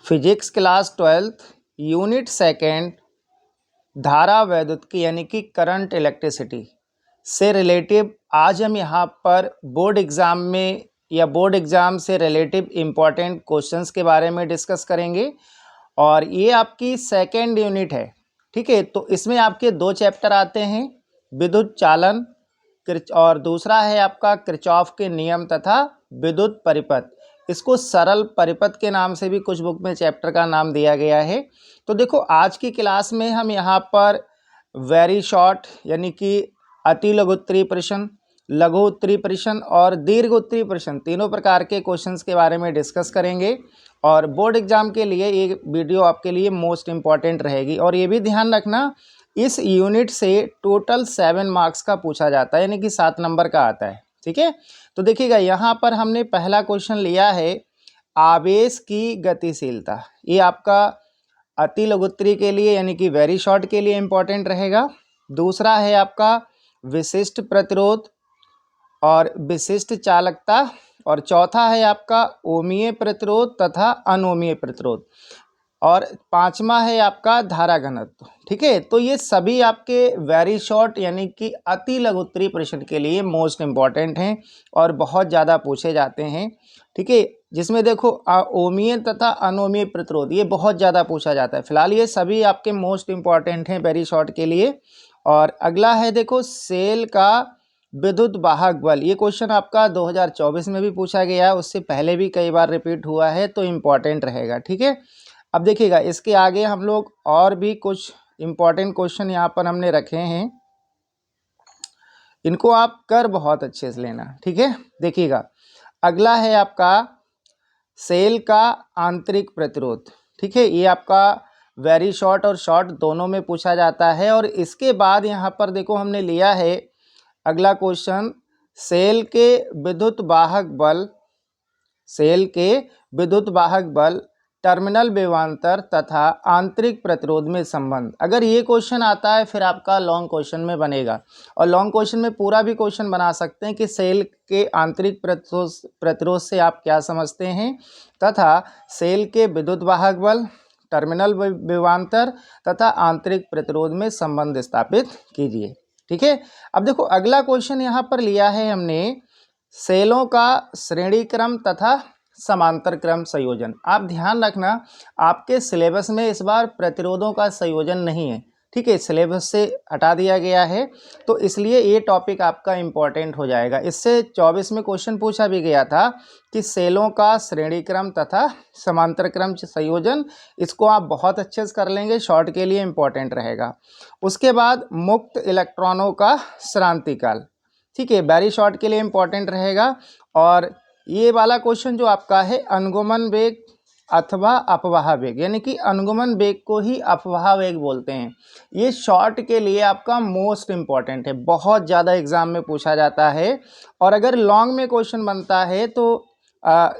Physics class 12th unit second धारा वैद्युत यानी कि करंट इलेक्ट्रिसिटी से रिलेटिव आज हम यहाँ पर बोर्ड एग्ज़ाम में या बोर्ड एग्ज़ाम से रिलेटिव इम्पॉर्टेंट क्वेश्चंस के बारे में डिस्कस करेंगे। और ये आपकी सेकेंड यूनिट है, ठीक है। तो इसमें आपके दो चैप्टर आते हैं, विद्युत चालन और दूसरा है आपका किरचॉफ के नियम तथा विद्युत परिपथ। इसको सरल परिपथ के नाम से भी कुछ बुक में चैप्टर का नाम दिया गया है। तो देखो आज की क्लास में हम यहाँ पर वेरी शॉर्ट यानी कि अति लघु उत्तरीय प्रश्न, लघु उत्तरीय प्रश्न और दीर्घ उत्तरीय प्रश्न तीनों प्रकार के क्वेश्चंस के बारे में डिस्कस करेंगे। और बोर्ड एग्जाम के लिए ये वीडियो आपके लिए मोस्ट इम्पॉर्टेंट रहेगी। और ये भी ध्यान रखना, इस यूनिट से टोटल 7 मार्क्स का पूछा जाता है, यानी कि 7 नंबर का आता है, ठीक है। तो देखिएगा यहाँ पर हमने पहला क्वेश्चन लिया है आवेश की गतिशीलता। ये आपका अति लघु उत्तरीय के लिए यानी कि वेरी शॉर्ट के लिए इम्पॉर्टेंट रहेगा। दूसरा है आपका विशिष्ट प्रतिरोध और विशिष्ट चालकता। और चौथा है आपका ओमीय प्रतिरोध तथा अनोमीय प्रतिरोध। और पांचवा है आपका धारा घनत्व, ठीक है। तो ये सभी आपके वेरी शॉर्ट यानी कि अति लघु उत्तरीय प्रश्न के लिए मोस्ट इम्पॉर्टेंट हैं और बहुत ज़्यादा पूछे जाते हैं, ठीक है। जिसमें देखो ओमीय तथा अनोमीय प्रतिरोध ये बहुत ज़्यादा पूछा जाता है। फिलहाल ये सभी आपके मोस्ट इम्पॉर्टेंट हैं वेरी शॉर्ट के लिए। और अगला है देखो सेल का विद्युत वाहक बल। ये क्वेश्चन आपका 2024 में भी पूछा गया है, उससे पहले भी कई बार रिपीट हुआ है, तो इम्पॉर्टेंट रहेगा, ठीक है। अब देखिएगा इसके आगे हम लोग और भी कुछ इम्पॉर्टेंट क्वेश्चन यहाँ पर हमने रखे हैं, इनको आप कर बहुत अच्छे से लेना, ठीक है। देखिएगा अगला है आपका सेल का आंतरिक प्रतिरोध, ठीक है। ये आपका वेरी शॉर्ट और शॉर्ट दोनों में पूछा जाता है। और इसके बाद यहाँ पर देखो हमने लिया है अगला क्वेश्चन सेल के विद्युत वाहक बल, सेल के विद्युत वाहक बल टर्मिनल विभवांतर तथा आंतरिक प्रतिरोध में संबंध। अगर ये क्वेश्चन आता है फिर आपका लॉन्ग क्वेश्चन में बनेगा। और लॉन्ग क्वेश्चन में पूरा भी क्वेश्चन बना सकते हैं कि सेल के आंतरिक प्रतिरोध से आप क्या समझते हैं तथा सेल के विद्युत वाहक बल टर्मिनल विभवांतर तथा आंतरिक प्रतिरोध में संबंध स्थापित कीजिए, ठीक है। अब देखो अगला क्वेश्चन यहाँ पर लिया है हमने सेलों का श्रेणी क्रम तथा समांतर क्रम संयोजन। आप ध्यान रखना आपके सिलेबस में इस बार प्रतिरोधों का संयोजन नहीं है, ठीक है, सिलेबस से हटा दिया गया है, तो इसलिए ये टॉपिक आपका इम्पॉर्टेंट हो जाएगा। इससे 24 में क्वेश्चन पूछा भी गया था कि सेलों का श्रेणी क्रम तथा समांतर क्रम संयोजन, इसको आप बहुत अच्छे से कर लेंगे, शॉर्ट के लिए इम्पॉर्टेंट रहेगा। उसके बाद मुक्त इलेक्ट्रॉनों का श्रांति काल, ठीक है, वेरी शॉर्ट के लिए इम्पॉर्टेंट रहेगा। और ये वाला क्वेश्चन जो आपका है अनुगमन वेग अथवा अपवाह वेग, यानी कि अनुगमन वेग को ही अपवाह वेग बोलते हैं, ये शॉर्ट के लिए आपका मोस्ट इम्पॉर्टेंट है, बहुत ज़्यादा एग्जाम में पूछा जाता है। और अगर लॉन्ग में क्वेश्चन बनता है तो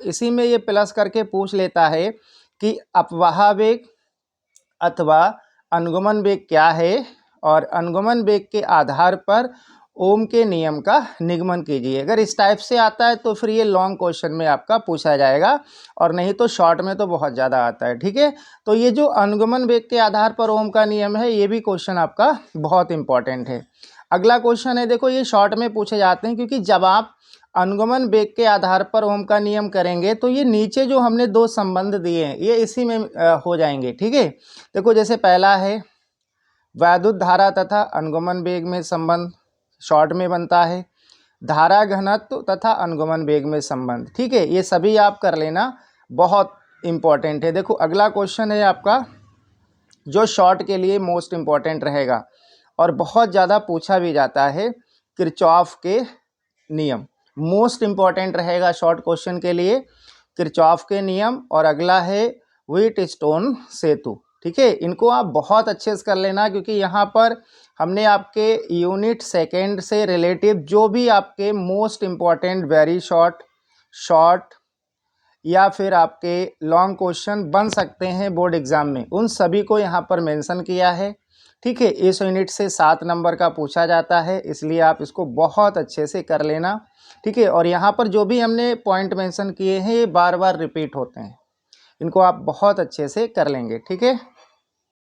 इसी में ये प्लस करके पूछ लेता है कि अपवाह वेग अथवा अनुगमन वेग क्या है और अनुगमन वेग के आधार पर ओम के नियम का निगमन कीजिए। अगर इस टाइप से आता है तो फिर ये लॉन्ग क्वेश्चन में आपका पूछा जाएगा, और नहीं तो शॉर्ट में तो बहुत ज़्यादा आता है, ठीक है। तो ये जो अनुगमन वेग के आधार पर ओम का नियम है, ये भी क्वेश्चन आपका बहुत इंपॉर्टेंट है। अगला क्वेश्चन है देखो, ये शॉर्ट में पूछे जाते हैं क्योंकि जब आप अनुगमन वेग के आधार पर ओम का नियम करेंगे तो ये नीचे जो हमने दो संबंध दिए हैं ये इसी में हो जाएंगे, ठीक है। देखो जैसे पहला है वैद्युत धारा तथा अनुगमन वेग में संबंध, शॉर्ट में बनता है। धारा घनत्व तथा अनुगमन वेग में संबंध, ठीक है, ये सभी आप कर लेना, बहुत इंपॉर्टेंट है। देखो अगला क्वेश्चन है आपका जो शॉर्ट के लिए मोस्ट इम्पॉर्टेंट रहेगा और बहुत ज़्यादा पूछा भी जाता है, किरचॉफ के नियम मोस्ट इम्पॉर्टेंट रहेगा शॉर्ट क्वेश्चन के लिए, किरचॉफ के नियम। और अगला है व्हीटस्टोन सेतु, ठीक है, इनको आप बहुत अच्छे से कर लेना क्योंकि यहाँ पर हमने आपके यूनिट सेकेंड से रिलेटिव जो भी आपके most important very short, short या फिर आपके लॉन्ग क्वेश्चन बन सकते हैं बोर्ड एग्ज़ाम में, उन सभी को यहाँ पर मेंशन किया है, ठीक है। इस यूनिट से 7 नंबर का पूछा जाता है, इसलिए आप इसको बहुत अच्छे से कर लेना, ठीक है। और यहाँ पर जो भी हमने पॉइंट मेंशन किए हैं ये बार बार रिपीट होते हैं, इनको आप बहुत अच्छे से कर लेंगे। ठीक है।